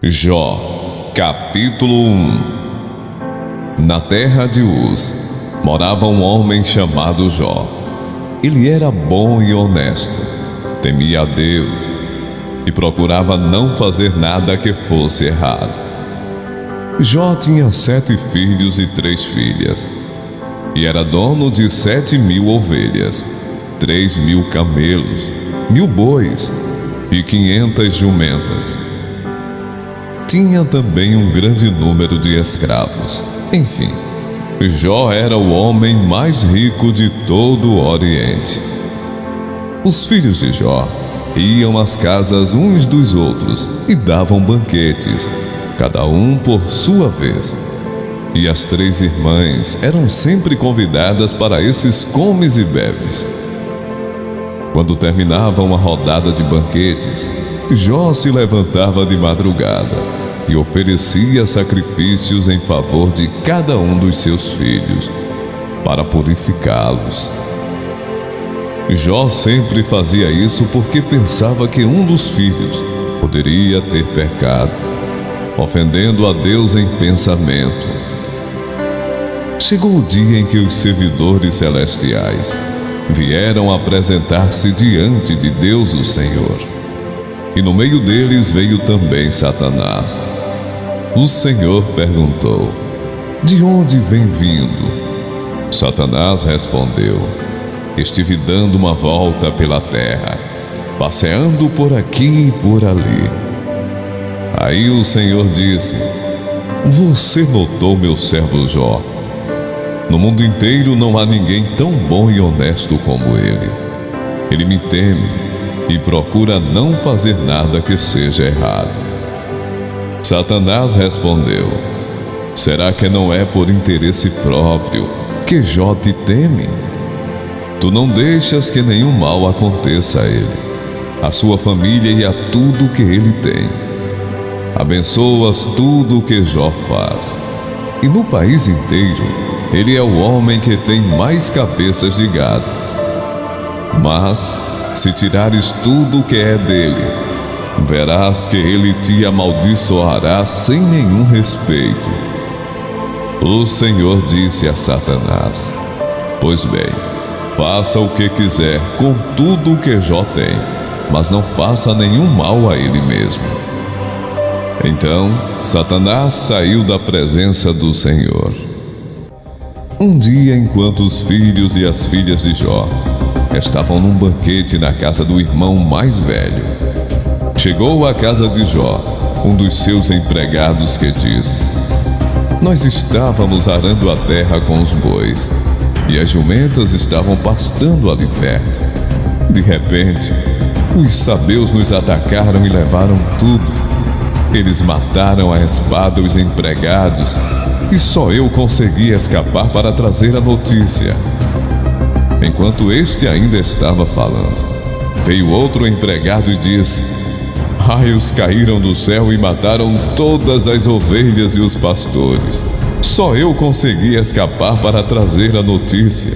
Jó, capítulo 1. Na terra de Uz, morava um homem chamado Jó. Ele era bom e honesto, temia a Deus e procurava não fazer nada que fosse errado. Jó tinha 7 filhos e 3 filhas, e era dono de 7.000 ovelhas, 3.000 camelos, 1.000 bois e 500 jumentas. Tinha também um grande número de escravos. Enfim, Jó era o homem mais rico de todo o Oriente. Os filhos de Jó iam às casas uns dos outros e davam banquetes, cada um por sua vez. E as 3 irmãs eram sempre convidadas para esses comes e bebes. Quando terminava uma rodada de banquetes, Jó se levantava de madrugada e oferecia sacrifícios em favor de cada um dos seus filhos, para purificá-los. Jó sempre fazia isso porque pensava que um dos filhos poderia ter pecado, ofendendo a Deus em pensamento. Chegou o dia em que os servidores celestiais vieram apresentar-se diante de Deus o Senhor. E no meio deles veio também Satanás. O Senhor perguntou: de onde vem vindo? Satanás respondeu: estive dando uma volta pela terra, passeando por aqui e por ali. Aí o Senhor disse: você notou meu servo Jó? No mundo inteiro não há ninguém tão bom e honesto como ele. Ele me teme e procura não fazer nada que seja errado. Satanás respondeu: será que não é por interesse próprio que Jó te teme? Tu não deixas que nenhum mal aconteça a ele, a sua família e a tudo que ele tem. Abençoas tudo o que Jó faz. E no país inteiro, ele é o homem que tem mais cabeças de gado. Mas, se tirares tudo o que é dele, verás que ele te amaldiçoará sem nenhum respeito. O Senhor disse a Satanás: pois bem, faça o que quiser com tudo o que Jó tem, mas não faça nenhum mal a ele mesmo. Então, Satanás saiu da presença do Senhor. Um dia, enquanto os filhos e as filhas de Jó estavam num banquete na casa do irmão mais velho, chegou à casa de Jó um dos seus empregados que disse: nós estávamos arando a terra com os bois, e as jumentas estavam pastando ali perto. De repente, os sabeus nos atacaram e levaram tudo. Eles mataram a espada os empregados, e só eu consegui escapar para trazer a notícia. Enquanto este ainda estava falando, veio outro empregado e disse: raios caíram do céu e mataram todas as ovelhas e os pastores. Só eu consegui escapar para trazer a notícia.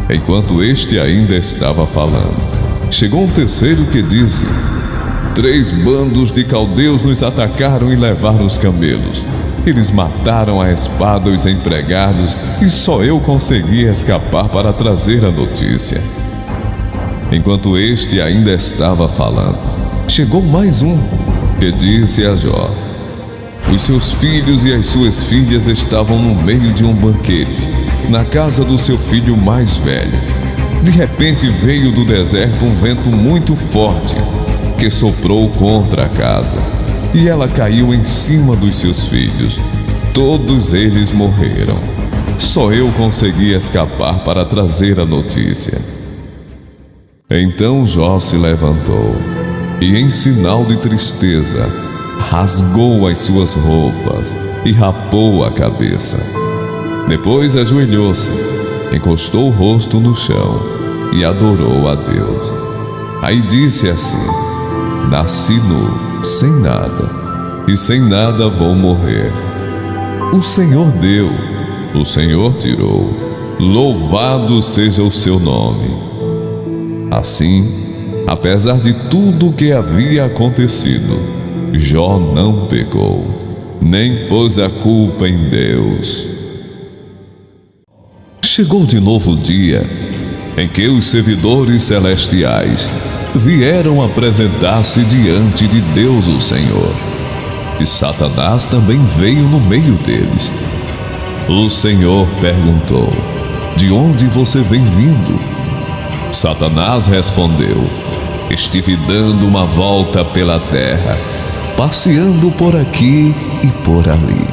Enquanto este ainda estava falando, chegou um terceiro que disse: 3 bandos de caldeus nos atacaram e levaram os camelos. Eles mataram a espada os empregados e só eu consegui escapar para trazer a notícia. Enquanto este ainda estava falando, chegou mais um que disse a Jó: os seus filhos e as suas filhas estavam no meio de um banquete, na casa do seu filho mais velho. De repente veio do deserto um vento muito forte, que soprou contra a casa, e ela caiu em cima dos seus filhos. Todos eles morreram. Só eu consegui escapar para trazer a notícia. Então Jó se levantou e, em sinal de tristeza, rasgou as suas roupas e rapou a cabeça. Depois ajoelhou-se, encostou o rosto no chão e adorou a Deus. Aí disse assim: nasci nu, sem nada, e sem nada vou morrer. O Senhor deu, o Senhor tirou, louvado seja o seu nome. Assim, apesar de tudo o que havia acontecido, Jó não pecou, nem pôs a culpa em Deus. Chegou de novo o dia em que os servidores celestiais vieram apresentar-se diante de Deus o Senhor. E Satanás também veio no meio deles. O Senhor perguntou: de onde você vem vindo? Satanás respondeu: estive dando uma volta pela terra, passeando por aqui e por ali.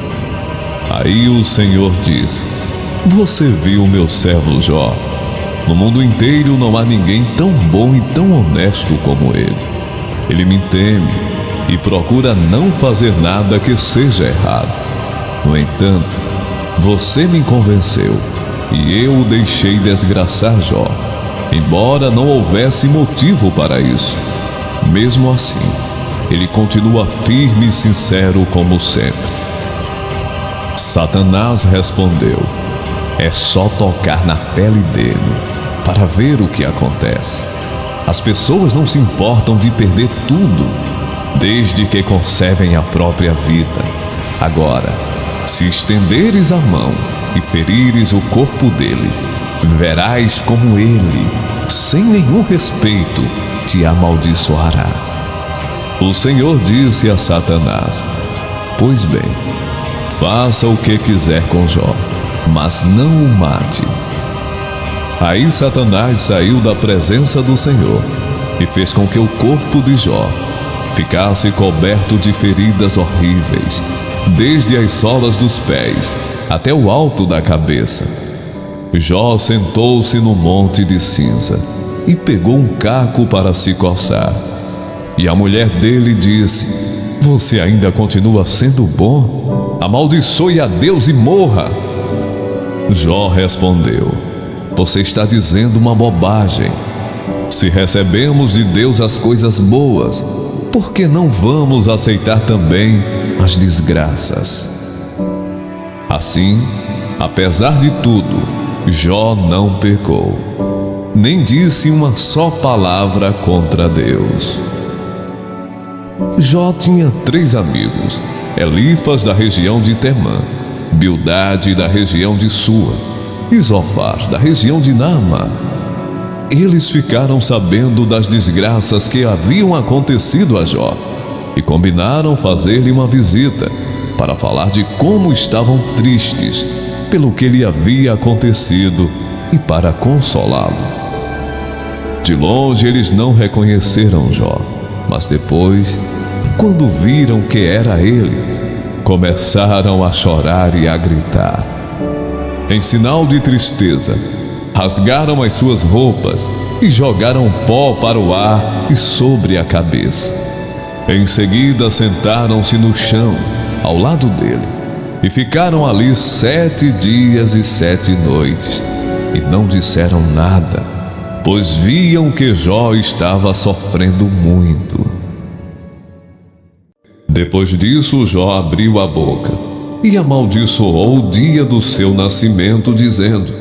Aí o Senhor disse: você viu meu servo Jó? No mundo inteiro não há ninguém tão bom e tão honesto como ele. Ele me teme e procura não fazer nada que seja errado. No entanto, você me convenceu e eu o deixei desgraçar Jó, embora não houvesse motivo para isso. Mesmo assim, ele continua firme e sincero como sempre. Satanás respondeu: é só tocar na pele dele para ver o que acontece. As pessoas não se importam de perder tudo, desde que conservem a própria vida. Agora, se estenderes a mão e ferires o corpo dele, verás como ele, sem nenhum respeito, te amaldiçoará. O Senhor disse a Satanás: pois bem, faça o que quiser com Jó, mas não o mate. Aí Satanás saiu da presença do Senhor e fez com que o corpo de Jó ficasse coberto de feridas horríveis, desde as solas dos pés até o alto da cabeça. Jó sentou-se no monte de cinza e pegou um caco para se coçar. E a mulher dele disse: você ainda continua sendo bom? Amaldiçoe a Deus e morra! Jó respondeu: você está dizendo uma bobagem. Se recebemos de Deus as coisas boas, por que não vamos aceitar também as desgraças? Assim, apesar de tudo, Jó não pecou, nem disse uma só palavra contra Deus. Jó tinha 3 amigos: Elifas da região de Temã, Bildade da região de Sua e Zofar da região de Naamá. Eles ficaram sabendo das desgraças que haviam acontecido a Jó e combinaram fazer-lhe uma visita para falar de como estavam tristes pelo que lhe havia acontecido e para consolá-lo. De longe eles não reconheceram Jó, mas depois, quando viram que era ele, começaram a chorar e a gritar. Em sinal de tristeza, rasgaram as suas roupas e jogaram pó para o ar e sobre a cabeça. Em seguida sentaram-se no chão, ao lado dele, e ficaram ali 7 dias e 7 noites, e não disseram nada, pois viam que Jó estava sofrendo muito. Depois disso, Jó abriu a boca e amaldiçoou o dia do seu nascimento, dizendo: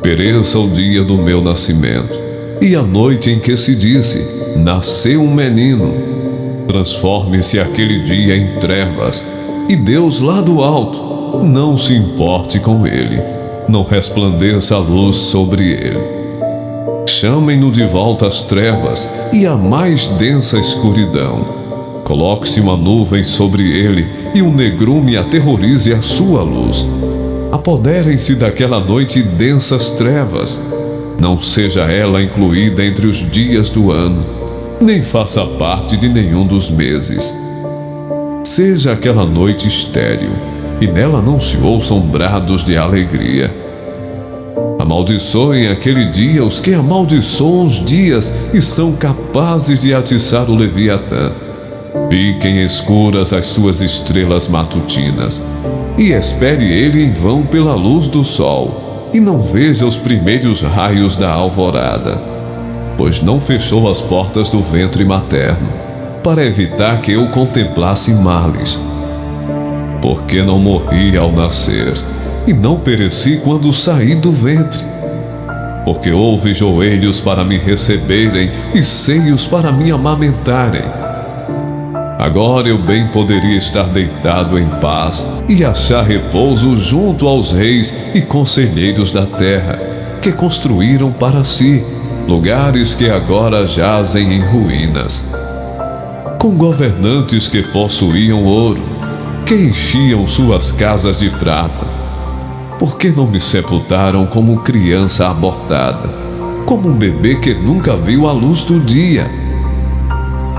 pereça o dia do meu nascimento, e a noite em que se disse: nasceu um menino. Transforme-se aquele dia em trevas, e Deus lá do alto não se importe com ele, não resplandeça a luz sobre ele. Chamem-no de volta às trevas e à mais densa escuridão. Coloque-se uma nuvem sobre ele e um negrume aterrorize a sua luz. Apoderem-se daquela noite densas trevas. Não seja ela incluída entre os dias do ano, nem faça parte de nenhum dos meses. Seja aquela noite estéril, e nela não se ouçam brados de alegria. Amaldiçoem aquele dia os que amaldiçoam os dias e são capazes de atiçar o Leviatã. Fiquem escuras as suas estrelas matutinas, e espere ele em vão pela luz do sol, e não veja os primeiros raios da alvorada, pois não fechou as portas do ventre materno, para evitar que eu contemplasse males. Porque não morri ao nascer, e não pereci quando saí do ventre. Porque houve joelhos para me receberem e seios para me amamentarem. Agora eu bem poderia estar deitado em paz e achar repouso junto aos reis e conselheiros da terra, que construíram para si lugares que agora jazem em ruínas, com governantes que possuíam ouro, que enchiam suas casas de prata. Por que não me sepultaram como criança abortada, como um bebê que nunca viu a luz do dia?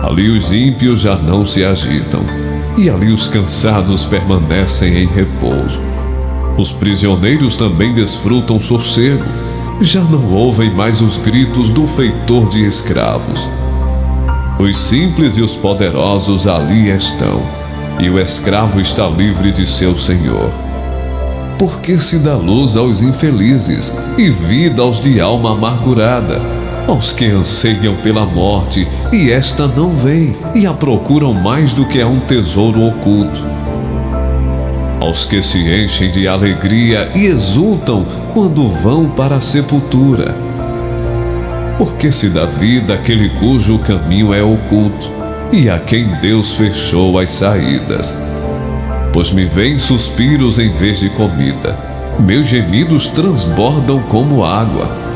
Ali os ímpios já não se agitam, e ali os cansados permanecem em repouso. Os prisioneiros também desfrutam sossego, já não ouvem mais os gritos do feitor de escravos. Os simples e os poderosos ali estão, e o escravo está livre de seu senhor. Porque se dá luz aos infelizes e vida aos de alma amargurada, aos que anseiam pela morte, e esta não vem, e a procuram mais do que a um tesouro oculto. Aos que se enchem de alegria e exultam quando vão para a sepultura. Porque se dá vida àquele cujo caminho é oculto, e a quem Deus fechou as saídas. Pois me vêm suspiros em vez de comida, meus gemidos transbordam como água.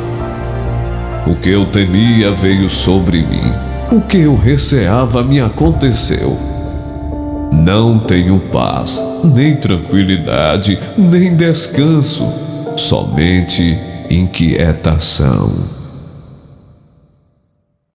O que eu temia veio sobre mim, o que eu receava me aconteceu. Não tenho paz, nem tranquilidade, nem descanso, somente inquietação.